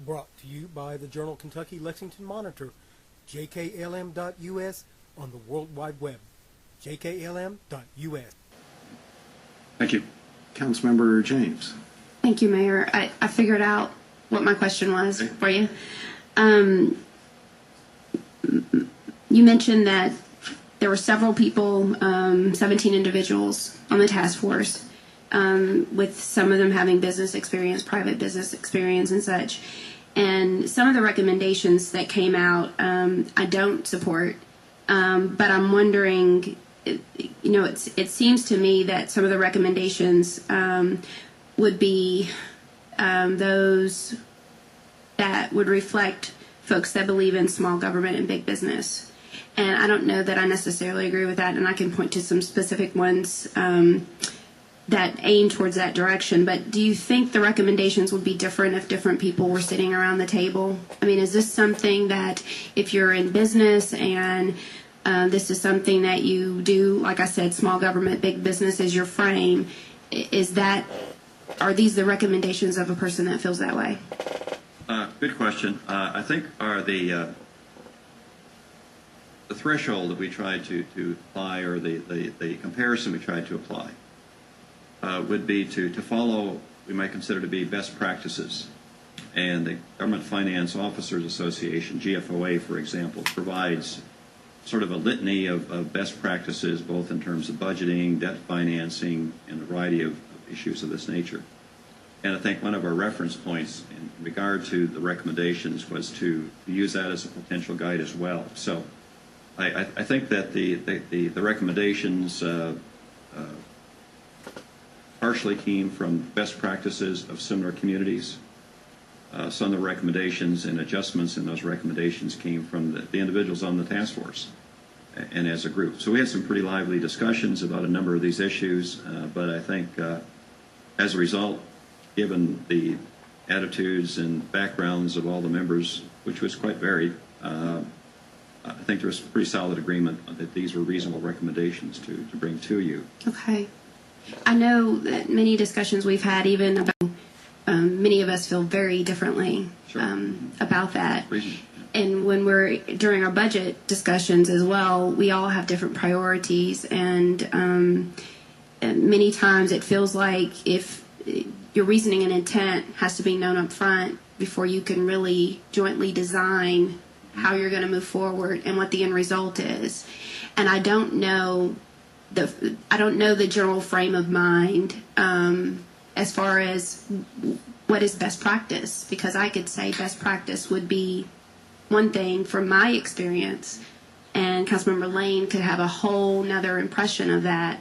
Brought to you by the Journal Kentucky Lexington Monitor, jklm.us on the World Wide Web, jklm.us. Thank you. Councilmember James. Thank you, Mayor. I figured out what my question was for you. You mentioned that there were several people, 17 individuals on the task force, with some of them having business experience, private business experience and such. And some of the recommendations that came out, I don't support, but I'm wondering, it seems to me that some of the recommendations would be those that would reflect folks that believe in small government and big business. And I don't know that I necessarily agree with that, and I can point to some specific ones that aim towards that direction. But do you think the recommendations would be different if different people were sitting around the table? I mean, is this something that if you're in business and this is something that you do, like I said, small government, big business is your frame, are these the recommendations of a person that feels that way? Good question. I think the threshold that we tried to apply, or the comparison we tried to apply, would be to follow, we might consider to be best practices. And the Government Finance Officers Association, GFOA, for example, provides sort of a litany of best practices, both in terms of budgeting, debt financing, and a variety of issues of this nature. And I think one of our reference points in regard to the recommendations was to use that as a potential guide as well. So I think that the recommendations partially came from best practices of similar communities. Some of the recommendations and adjustments in those recommendations came from the individuals on the task force and as a group. So we had some pretty lively discussions about a number of these issues, but I think as a result, given the attitudes and backgrounds of all the members, which was quite varied, I think there was pretty solid agreement that these were reasonable recommendations to bring to you. Okay. I know that many discussions we've had, even about many of us feel very differently about that. And when we're during our budget discussions as well, we all have different priorities, and many times it feels like if your reasoning and intent has to be known up front before you can really jointly design how you're going to move forward and what the end result is. And I don't know the general frame of mind as far as what is best practice, because I could say best practice would be one thing from my experience, and Councilmember Lane could have a whole nother impression of that.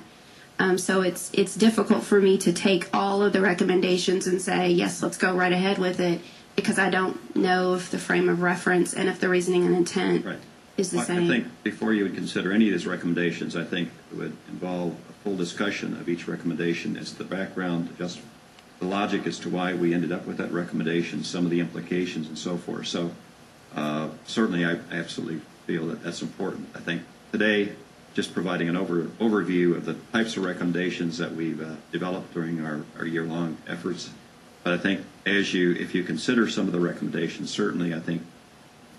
So it's difficult for me to take all of the recommendations and say, yes, let's go right ahead with it, because I don't know if the frame of reference and if the reasoning and intent is the same. I think before you would consider any of these recommendations, I think it would involve a full discussion of each recommendation as the background, just the logic as to why we ended up with that recommendation, some of the implications and so forth. So certainly I absolutely feel that that's important. I think today, just providing an overview of the types of recommendations that we've developed during our year-long efforts. But I think if you consider some of the recommendations, certainly I think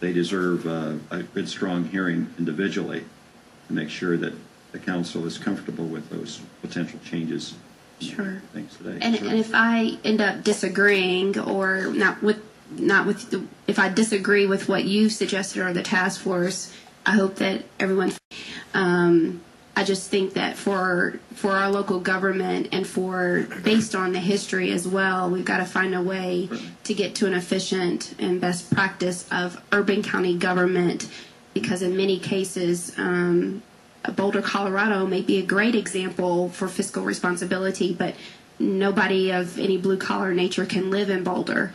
they deserve a good, strong hearing individually to make sure that the council is comfortable with those potential changes. Sure. Things today. And if I end up disagreeing, or if I disagree with what you suggested or the task force, I hope that everyone. I just think that for our local government and based on the history as well, we've got to find a way to get to an efficient and best practice of urban county government, because in many cases, Boulder, Colorado may be a great example for fiscal responsibility, but nobody of any blue-collar nature can live in Boulder.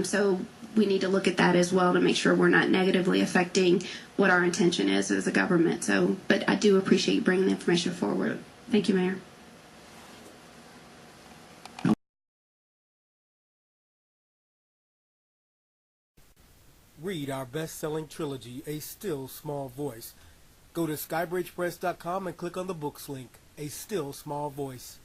So we need to look at that as well to make sure we're not negatively affecting what our intention is as a government. So, but I do appreciate you bringing the information forward. Thank you, Mayor. Read our best-selling trilogy, A Still Small Voice. Go to skybridgepress.com and click on the books link, A Still Small Voice.